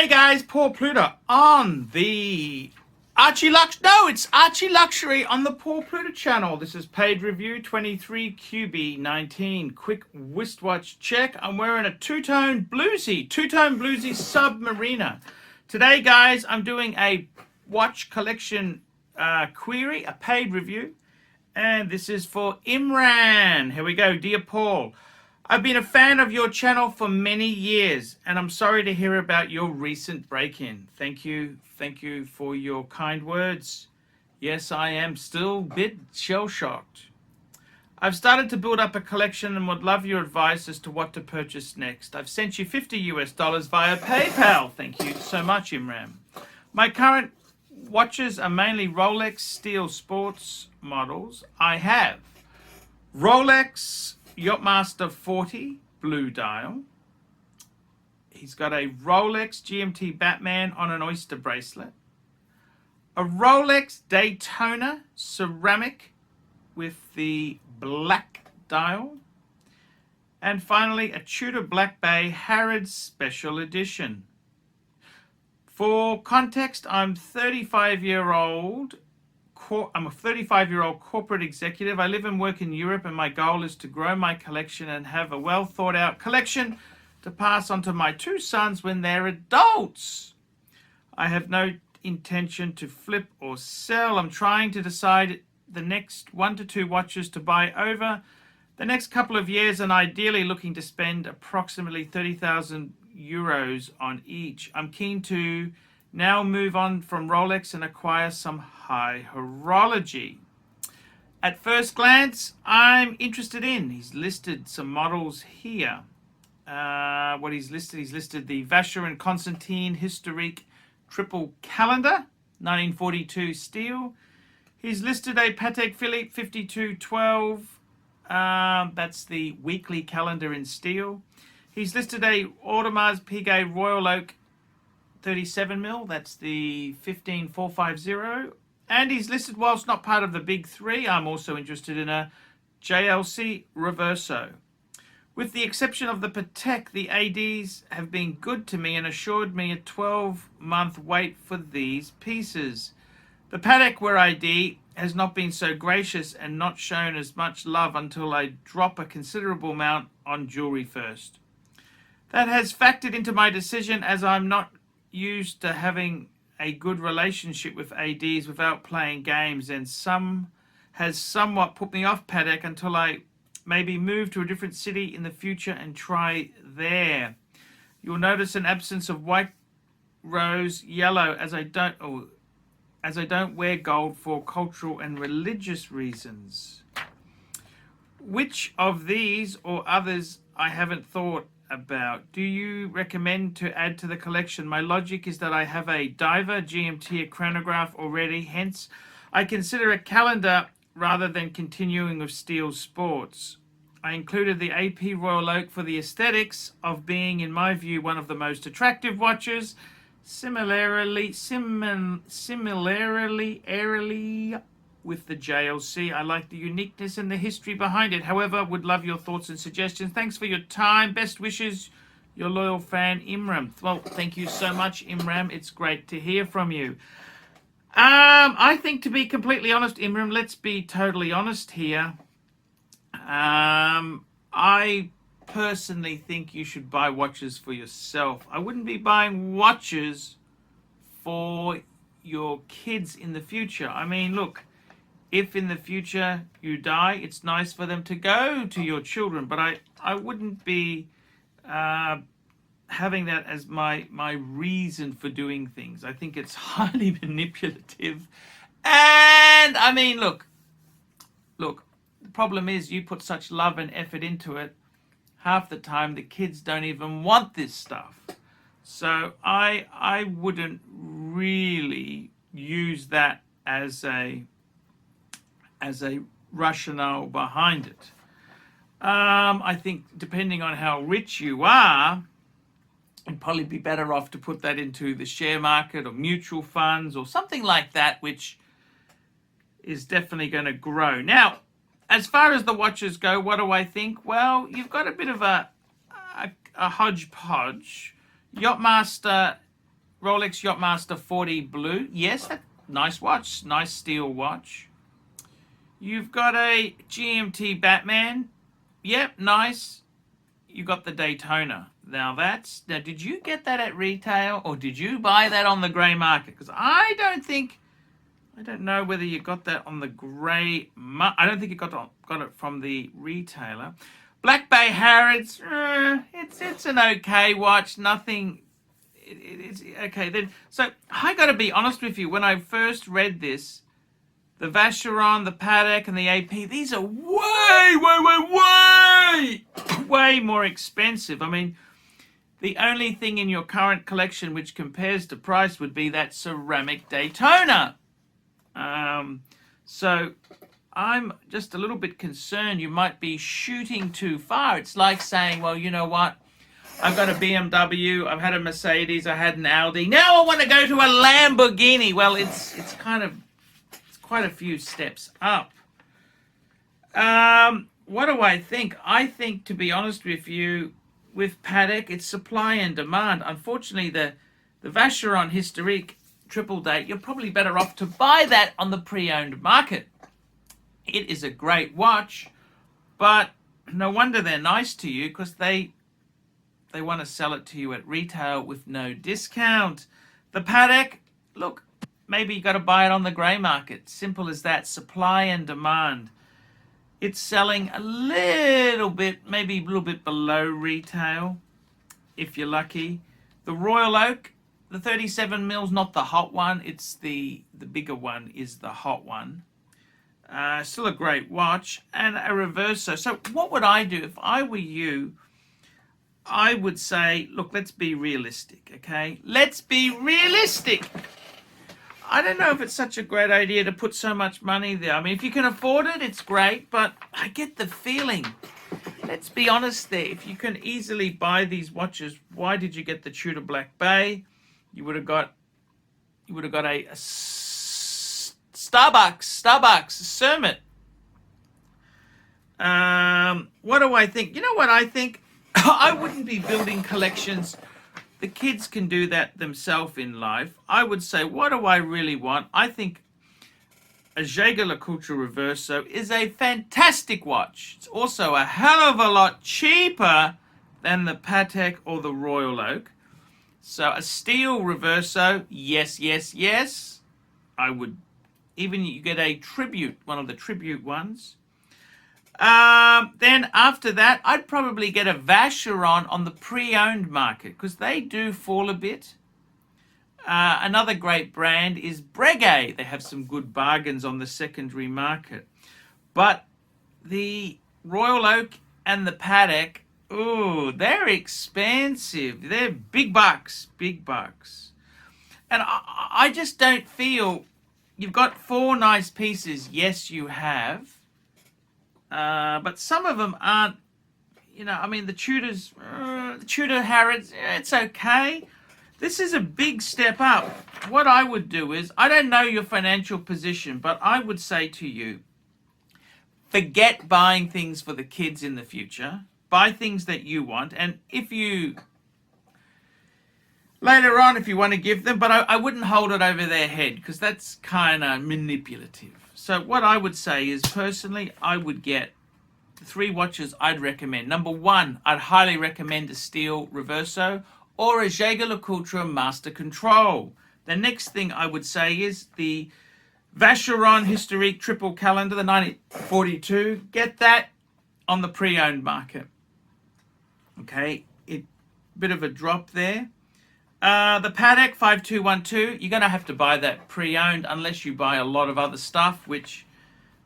Hey guys, Paul Pluta on the it's ArchieLuxury on the Paul Pluta channel. This is paid review 23QB19 quick wristwatch check. I'm wearing a two-tone bluesy Submariner. Today guys, I'm doing a watch collection query, a paid review, and this is for Imran. Here we go. Dear Paul, I've been a fan of your channel for many years, and I'm sorry to hear about your recent break-in. Thank you for your kind words. Yes, I am still a bit shell-shocked. I've started to build up a collection and would love your advice as to what to purchase next. I've sent you $50 via PayPal. Thank you so much, Imran. My current watches are mainly Rolex steel sports models. I have Rolex Yachtmaster 40 blue dial. He's got a Rolex GMT Batman on an oyster bracelet. A Rolex Daytona ceramic with the black dial. And finally, a Tudor Black Bay Harrods Special Edition. For context, I'm a 35-year-old corporate executive. I live and work in Europe, and my goal is to grow my collection and have a well thought out collection to pass on to my two sons when they're adults. I have no intention to flip or sell. I'm trying to decide the next 1 to 2 watches to buy over the next couple of years, and ideally looking to spend approximately 30,000 euros on each. I'm keen to now move on from Rolex and acquire some high horology. At first glance, I'm interested in, he's listed some models here. What he's listed the Vacher and Constantine Historique Triple Calendar, 1942 steel. He's listed a Patek Philippe 5212, that's the weekly calendar in steel. He's listed a Audemars Piguet Royal Oak 37mm, that's the 15450. And he's listed, whilst not part of the big three, I'm also interested in a JLC Reverso. With the exception of the Patek, the ADs have been good to me and assured me a 12-month wait for these pieces. The Patek Wear ID has not been so gracious and not shown as much love until I drop a considerable amount on jewelry first. That has factored into my decision, as I'm not used to having a good relationship with ADs without playing games, and has somewhat put me off Patek until I maybe move to a different city in the future and try there. You'll notice an absence of white, rose, yellow, as I don't wear gold for cultural and religious reasons. Which of these or others I haven't thought about do you recommend to add to the collection? My logic is that I have a diver GMT, a chronograph already, hence I consider a calendar rather than continuing with steel sports. I included the AP Royal Oak for the aesthetics of being, in my view, one of the most attractive watches. Similarly with the JLC, I like the uniqueness and the history behind it. However, would love your thoughts and suggestions. Thanks for your time. Best wishes, your loyal fan, Imran. Well, thank you so much, Imran. It's great to hear from you. I think, to be completely honest, Imran, let's be totally honest here. I personally think you should buy watches for yourself. I wouldn't be buying watches for your kids in the future. I mean, look, if in the future you die, it's nice for them to go to your children, but I wouldn't be having that as my reason for doing things. I think it's highly manipulative. And I mean, look, the problem is you put such love and effort into it. Half the time the kids don't even want this stuff. So I wouldn't really use that as a rationale behind it. I think depending on how rich you are, it'd probably be better off to put that into the share market or mutual funds or something like that, which is definitely going to grow. Now, as far as the watches go, what do I think? Well, you've got a bit of a hodgepodge. Yachtmaster Rolex Yachtmaster 40 Blue. Yes, that nice watch, nice steel watch. You've got a GMT Batman. Yep, nice. You got the Daytona. Now did you get that at retail or did you buy that on the grey market? Because I don't know whether you got that on the grey market. I don't think you got it from the retailer. Black Bay Harrods, it's an okay watch. Nothing. It's okay then. So I got to be honest with you. When I first read this, the Vacheron, the Patek, and the AP, these are way more expensive. I mean, the only thing in your current collection which compares to price would be that ceramic Daytona. So I'm just a little bit concerned you might be shooting too far. It's like saying, well, you know what? I've got a BMW, I've had a Mercedes, I had an Audi. Now I want to go to a Lamborghini. Well, it's quite a few steps up. What do I think? I think, to be honest with you, with Patek, it's supply and demand. Unfortunately, the Vacheron Historique Triple Date, you're probably better off to buy that on the pre-owned market. It is a great watch, but no wonder they're nice to you, because they want to sell it to you at retail with no discount. The Patek, look, maybe you got to buy it on the grey market. Simple as that. Supply and demand. It's selling a little bit, maybe a little bit below retail, if you're lucky. The Royal Oak, the 37 mils, not the hot one. It's the bigger one is the hot one. Still a great watch, and a Reverso. So what would I do if I were you? I would say, look, let's be realistic, okay? Let's be realistic. I don't know if it's such a great idea to put so much money there. I mean, if you can afford it, it's great, but I get the feeling. Let's be honest there. If you can easily buy these watches, why did you get the Tudor Black Bay? You would have got a Starbucks Cermet. What do I think? You know what I think? I wouldn't be building collections. The kids can do that themselves in life. I would say, what do I really want? I think a ArchieLuxury Reverso is a fantastic watch. It's also a hell of a lot cheaper than the Patek or the Royal Oak. So a steel Reverso, yes. I would, even you get a tribute, one of the tribute ones. Then after that, I'd probably get a Vacheron on the pre-owned market, because they do fall a bit. Another great brand is Breguet. They have some good bargains on the secondary market. But the Royal Oak and the Patek, ooh, they're expensive. They're big bucks. And I just don't feel, you've got 4 nice pieces. Yes, you have. But some of them aren't, I mean, the Tudors, the Tudor Harrods, it's okay. This is a big step up. What I would do is, I don't know your financial position, but I would say to you, forget buying things for the kids in the future. Buy things that you want. And later on, if you want to give them, but I wouldn't hold it over their head, because that's kind of manipulative. So what I would say is, personally, I would get the 3 watches I'd recommend. Number 1, I'd highly recommend a steel Reverso or a ArchieLuxury Master Control. The next thing I would say is the Vacheron Historique Triple Calendar, the 1942. Get that on the pre-owned market. Okay, bit of a drop there. The Patek 5212, you're going to have to buy that pre-owned unless you buy a lot of other stuff, which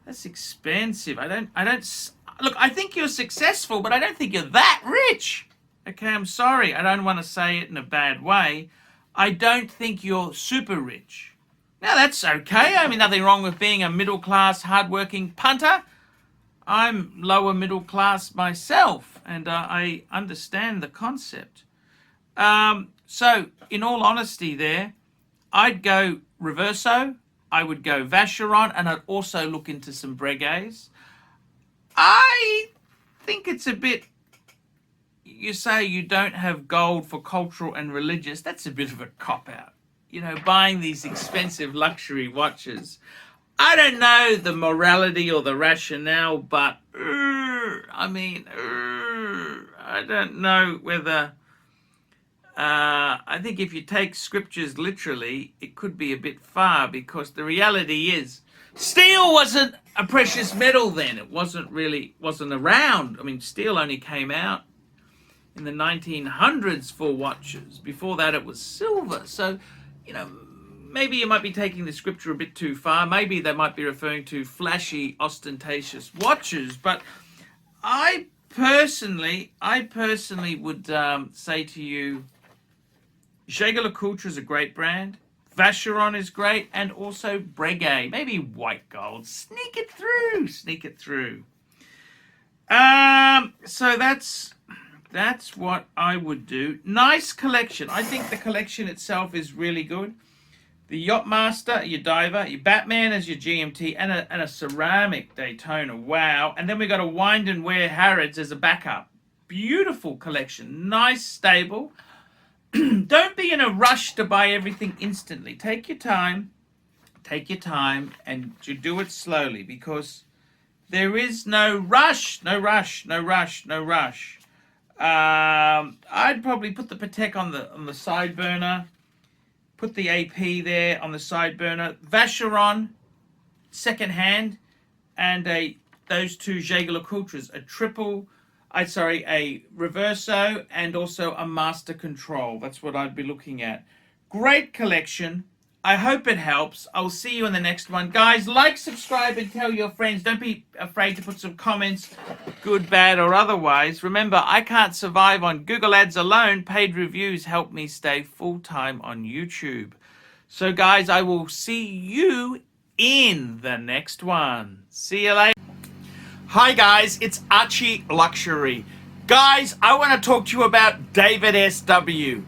that's expensive. Look, I think you're successful, but I don't think you're that rich. Okay, I'm sorry. I don't want to say it in a bad way. I don't think you're super rich. Now, that's okay. I mean, nothing wrong with being a middle-class, hard-working punter. I'm lower middle class myself, and I understand the concept. So, in all honesty there, I'd go Reverso, I would go Vacheron, and I'd also look into some Breguets. I think it's a bit you say you don't have gold for cultural and religious. That's a bit of a cop-out. You know, buying these expensive luxury watches. I don't know the morality or the rationale, but I don't know whether... I think if you take scriptures literally, it could be a bit far, because the reality is steel wasn't a precious metal then. It wasn't around. I mean, steel only came out in the 1900s for watches. Before that, it was silver. So, you know, maybe you might be taking the scripture a bit too far. Maybe they might be referring to flashy, ostentatious watches. But I personally would say to you, ArchieLuxury is a great brand. Vacheron is great, and also Breguet, maybe white gold. Sneak it through. So that's what I would do. Nice collection. I think the collection itself is really good. The Yachtmaster, your diver, your Batman as your GMT, and a ceramic Daytona. Wow. And then we got a wind and wear Harrods as a backup. Beautiful collection. Nice, stable. Don't be in a rush to buy everything instantly. Take your time, and you do it slowly, because there is no rush. I'd probably put the Patek on the side burner, put the AP there on the side burner, Vacheron second hand, and those two ArchieLuxuries, a Reverso and also a Master Control. That's what I'd be looking at. Great collection. I hope it helps. I'll see you in the next one. Guys, like, subscribe, and tell your friends. Don't be afraid to put some comments, good, bad, or otherwise. Remember, I can't survive on Google Ads alone. Paid reviews help me stay full-time on YouTube. So, guys, I will see you in the next one. See you later. Hi guys, it's ArchieLuxury. Guys, I want to talk to you about David SW.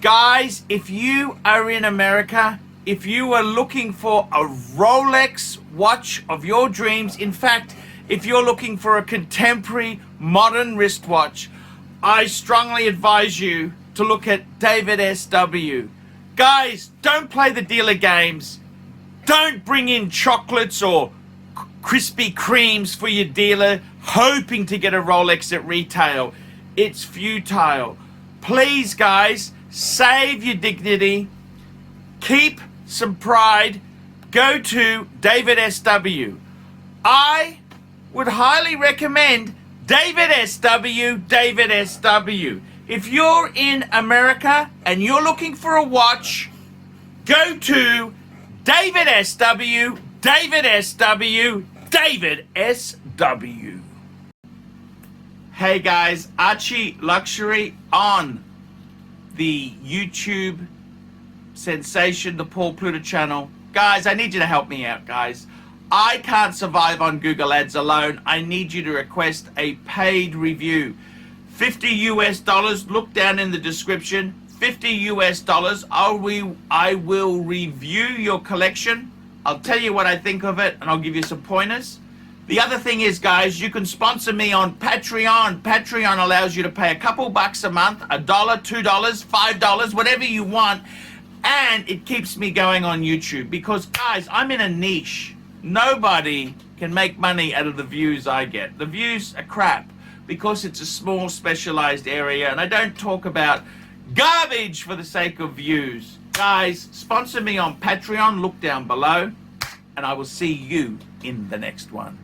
Guys, if you are in America, if you are looking for a Rolex watch of your dreams, in fact, if you're looking for a contemporary modern wristwatch, I strongly advise you to look at David SW. Guys, don't play the dealer games. Don't bring in chocolates or Krispy Kremes for your dealer hoping to get a Rolex at retail. It's futile. Please, guys, save your dignity, keep some pride, go to David SW. I would highly recommend David SW. If you're in America and you're looking for a watch, go to David SW. Hey guys, ArchieLuxury on the YouTube sensation, the Paul Pluta channel. Guys, I need you to help me out, guys. I can't survive on Google Ads alone. I need you to request a paid review. $50 US, look down in the description. $50 US, I will review your collection. I'll tell you what I think of it, and I'll give you some pointers. The other thing is, guys, you can sponsor me on Patreon. Patreon allows you to pay a couple bucks a month, $1, $2, $5, whatever you want, and it keeps me going on YouTube. Because, guys, I'm in a niche. Nobody can make money out of the views I get. The views are crap because it's a small, specialized area, and I don't talk about garbage for the sake of views. Guys, sponsor me on Patreon, look down below, and I will see you in the next one.